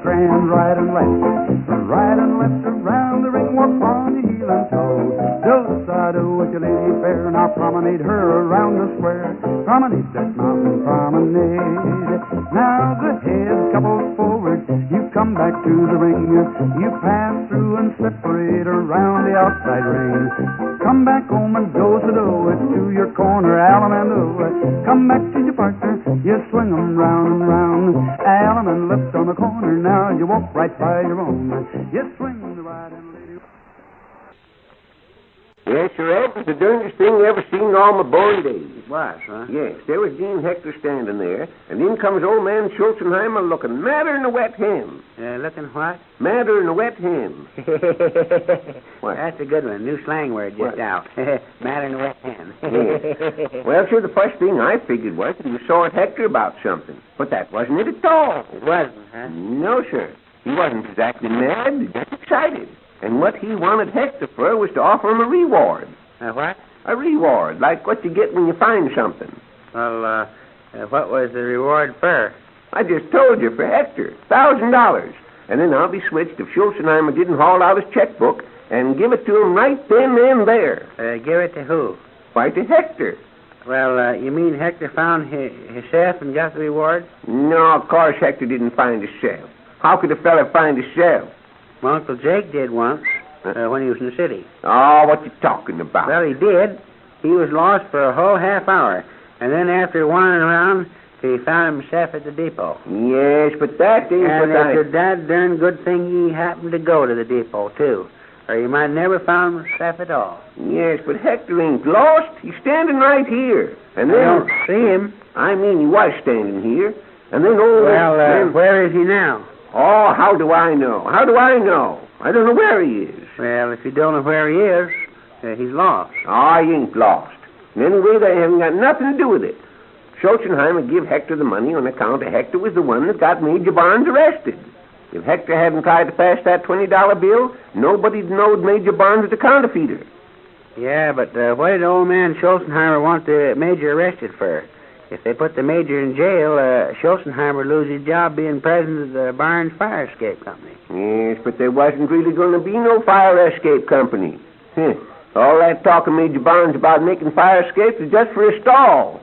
grand, right and left. Right and left around the ring, walk on your heel and toe. Do side with your lady fair, now promenade her around the square. Promenade that mountain promenade. Now the head couples forward, you come back to the ring. You pass through and separate around the outside ring. Come back home and do-sa-do it to your corner, Allen and O. Come back to your partner, you swing 'em round and round. Allen and left on the corner, now you walk right by your own. You swing the right and lady. Yes, sir, Ed, it's the darndest thing I ever seen in all my born days. It was, huh? Yes, there was Dean Hector standing there, and in comes old man Schulzenheimer looking madder than a wet hen. Looking what? Madder than a wet hen. What? That's a good one. New slang word just out. Madder than a wet hen. Yes. Well, sir, the first thing I figured was that he was sore at Hector about something. But that wasn't it at all. It wasn't, huh? No, sir. He wasn't exactly mad, just excited. And what he wanted Hector for was to offer him a reward. A what? A reward, like what you get when you find something. Well, what was the reward for? I just told you, for Hector, $1,000. And then I'll be switched if Schulzenheimer didn't haul out his checkbook and give it to him right then and there. Give it to who? Why, to Hector. Well, you mean Hector found himself and got the reward? No, of course Hector didn't find himself. How could a fella find himself? Well, Uncle Jake did once, when he was in the city. Oh, what you talking about? Well, he did. He was lost for a whole half hour. And then after wandering around, he found himself at the depot. Yes, but that ain't and what it's a dad darn good thing he happened to go to the depot, too. Or he might never found himself at all. Yes, but Hector ain't lost. He's standing right here. And then... I don't see him. I mean, he was standing here. And then... Where is he now? Oh, how do I know? How do I know? I don't know where he is. Well, if you don't know where he is, he's lost. Oh, he ain't lost. And anyway, they haven't got nothing to do with it. Schulzenheimer give Hector the money on account of Hector was the one that got Major Barnes arrested. If Hector hadn't tried to pass that $20 bill, nobody'd knowed Major Barnes was a counterfeiter. Yeah, but what did old man Schulzenheimer want the Major arrested for? If they put the Major in jail, Schulzenheimer lose his job being president of the Barnes Fire Escape Company. Yes, but there wasn't really going to be no fire escape company. All that talk of Major Barnes about making fire escapes is just for a stall.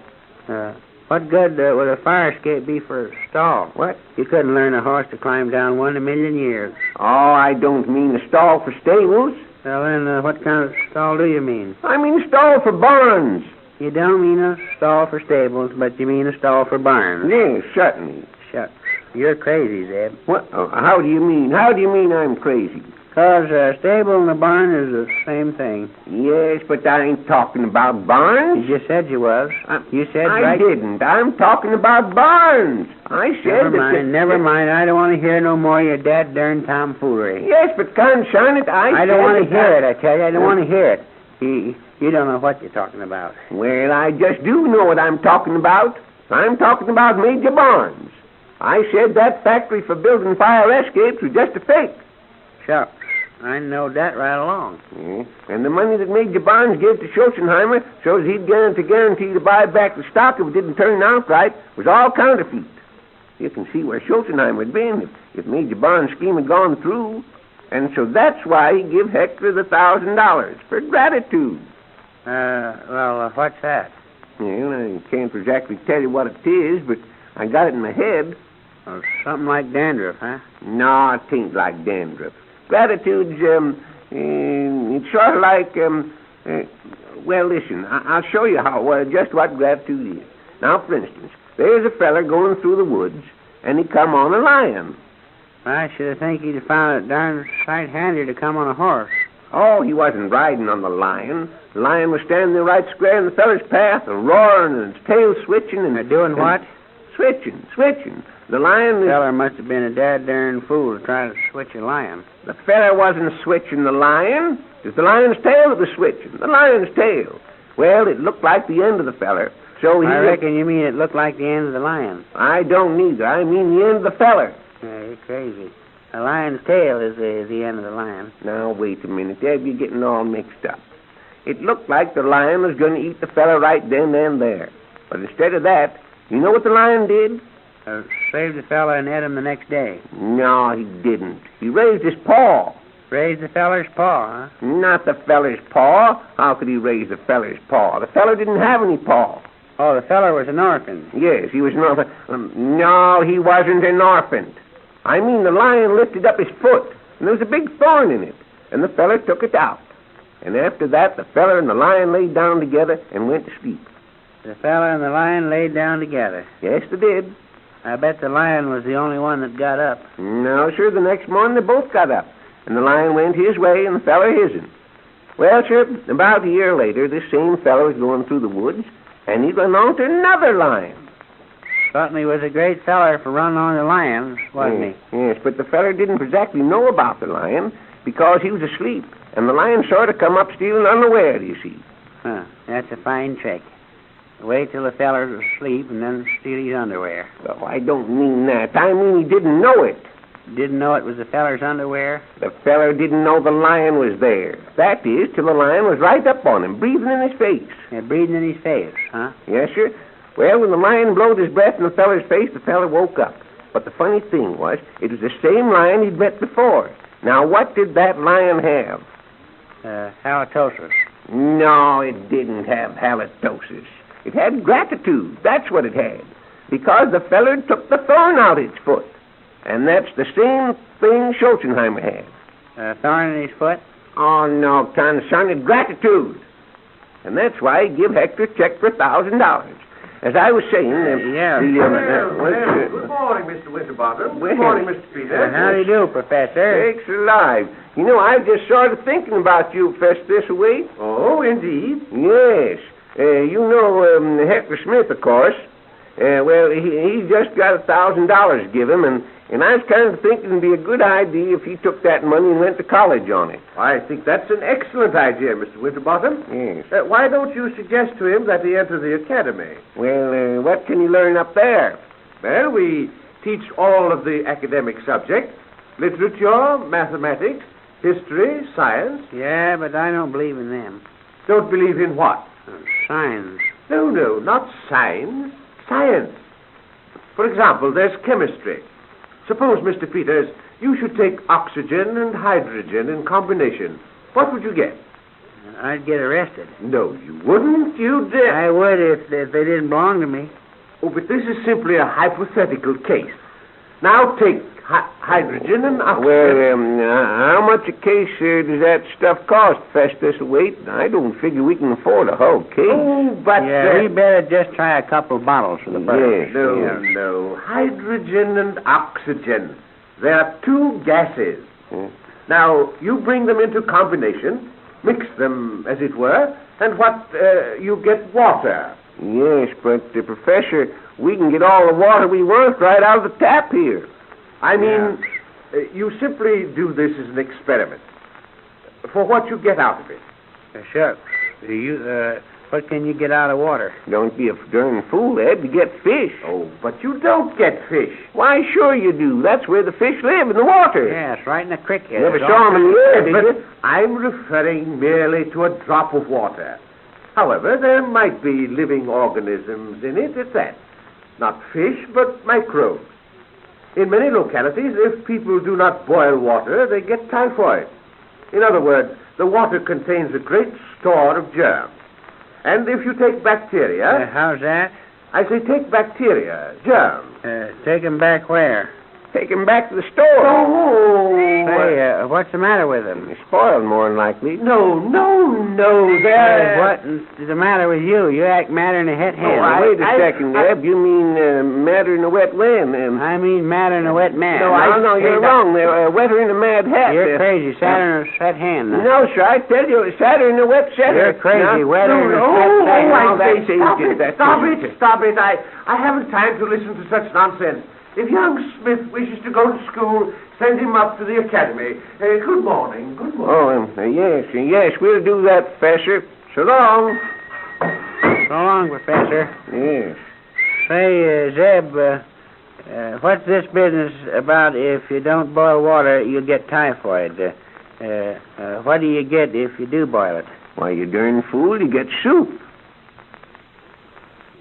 What good would a fire escape be for a stall? What? You couldn't learn a horse to climb down one in a million years. Oh, I don't mean a stall for stables. Well, then, what kind of stall do you mean? I mean a stall for barns. You don't mean a stall for stables, but you mean a stall for barns. Yes, certainly. Shucks. You're crazy, Zeb. What? How do you mean? How do you mean I'm crazy? 'Cause a stable and a barn is the same thing. Yes, but I ain't talking about barns. You just said you was. You said I didn't. I'm talking about barns. I said Never mind. I don't want to hear no more of your dad darn tomfoolery. Yes, but conshine it, I don't want to hear it, I tell you. I don't want to hear it. You don't know what you're talking about. Well, I just do know what I'm talking about. I'm talking about Major Barnes. I said that factory for building fire escapes was just a fake. Shucks. I know that right along. Yeah. And the money that Major Barnes gave to Schulzenheimer shows he'd guarantee to buy back the stock if it didn't turn out right was all counterfeit. You can see where Schulzenheimer had been if Major Barnes' scheme had gone through. And so that's why he give Hector the $1,000 for gratitude. What's that? Well, I can't exactly tell you what it is, but I got it in my head. Well, something like dandruff, huh? No, it ain't like dandruff. Gratitude's, it's sort of like, well, listen, I'll show you just what gratitude is. Now, for instance, there's a feller going through the woods, and he come on a lion. I should think he'd found it darn sight handier to come on a horse. Oh, he wasn't riding on the lion. The lion was standing there right square in the feller's path, roaring and its tail switching and... Doing what? Switching. The lion... The feller must have been a dad darn fool to try to switch a lion. The feller wasn't switching the lion. It was the lion's tail that was switching. The lion's tail. Well, it looked like the end of the feller, so he... I reckon you mean it looked like the end of the lion. I don't neither. I mean the end of the feller. Yeah, you're crazy. The lion's tail is the end of the lion. Now, wait a minute. Deb, you're getting all mixed up. It looked like the lion was going to eat the feller right then and there. But instead of that, you know what the lion did? Saved the fella and ate him the next day. No, he didn't. He raised his paw. Raised the feller's paw, huh? Not the feller's paw. How could he raise the feller's paw? The feller didn't have any paw. Oh, the feller was an orphan. Yes, he was an orphan. No, he wasn't an orphan. I mean, the lion lifted up his foot, and there was a big thorn in it, and the feller took it out. And after that, the feller and the lion laid down together and went to sleep. The feller and the lion laid down together. Yes, they did. I bet the lion was the only one that got up. No, sir, the next morning they both got up, and the lion went his way and the feller his'n. Well, sir, about a year later, this same feller was going through the woods, and he run on to another lion. Certainly was a great feller for running on the lions, wasn't he? Yes, but the feller didn't exactly know about the lion because he was asleep, and the lion sort of come up stealing unaware, you see. Huh, that's a fine trick. Wait till the feller's asleep and then steal his underwear. Oh, I don't mean that. I mean he didn't know it. Didn't know it was the feller's underwear? The feller didn't know the lion was there. That is, till the lion was right up on him, breathing in his face. Yeah, breathing in his face, huh? Yes, sir. Well, when the lion blowed his breath in the feller's face, the feller woke up. But the funny thing was, it was the same lion he'd met before. Now, what did that lion have? Halitosis. No, it didn't have halitosis. It had gratitude. That's what it had. Because the feller took the thorn out its foot. And that's the same thing Schulzenheimer had. Thorn in his foot? Oh, no, son, it's gratitude. And that's why he give Hector a check for $1,000. As I was saying... Good morning, Mr. Winterbottom. Good morning, Mr. Peters. How do you do, Professor? Sakes alive. You know, I was just sort of thinking about you, Professor, this week. Oh, indeed. Yes. You know Hector Smith, of course. Well, he just got $1,000 give him, and I was kind of thinking it'd be a good idea if he took that money and went to college on it. I think that's an excellent idea, Mr. Winterbottom. Yes. Why don't you suggest to him that he enter the academy? Well, what can you learn up there? Well, we teach all of the academic subjects: literature, mathematics, history, science. Yeah, but I don't believe in them. Don't believe in what? Science. No, not science. Science. For example, there's chemistry. Suppose, Mr. Peters, you should take oxygen and hydrogen in combination. What would you get? I'd get arrested. No, you wouldn't. You'd... I would if they didn't belong to me. Oh, but this is simply a hypothetical case. Now take hydrogen and oxygen. Well, how much a case does that stuff cost, Festus? Wait, I don't figure we can afford a whole case. Oh, but... Yeah, we better just try a couple bottles for the first. Yes, No. Hydrogen and oxygen. They are two gases. Now, you bring them into combination, mix them, as it were, and what, you get water. Yes, but, Professor, we can get all the water we want right out of the tap here. I mean, you simply do this as an experiment. For what you get out of it. Shucks. What can you get out of water? Don't be a darn fool, Ed. You get fish. Oh, but you don't get fish. Why, sure you do. That's where the fish live, in the water. Yes, right in the creek here. Never saw them in the air, did you? I'm referring merely to a drop of water. However, there might be living organisms in it at that. Not fish, but microbes. In many localities, if people do not boil water, they get typhoid. In other words, the water contains a great store of germs. And if you take bacteria... How's that? I say take bacteria, germs. Take them back where? Take them back to the store. Oh! Say, what's the matter with them? They're spoiled, more than likely. No, they're... What is the matter with you? You act madder than a het hen. Wait a second, Eb. You mean madder than a wet wind? I mean madder than a wet man. No, you're wrong. They're wetter than a mad hat. You're crazy. Sadder than a set hen. No, sir, I tell you, sadder than a wet setter. You're crazy. Wetter than a set hen. Stop it. I haven't time to listen to such nonsense. If young Smith wishes to go to school, send him up to the academy. Good morning. Oh, yes, we'll do that, Professor. So long. So long, Professor. Yes. Say, Zeb, what's this business about if you don't boil water, you'll get typhoid? What do you get if you do boil it? Why, you darn fool, you get soup.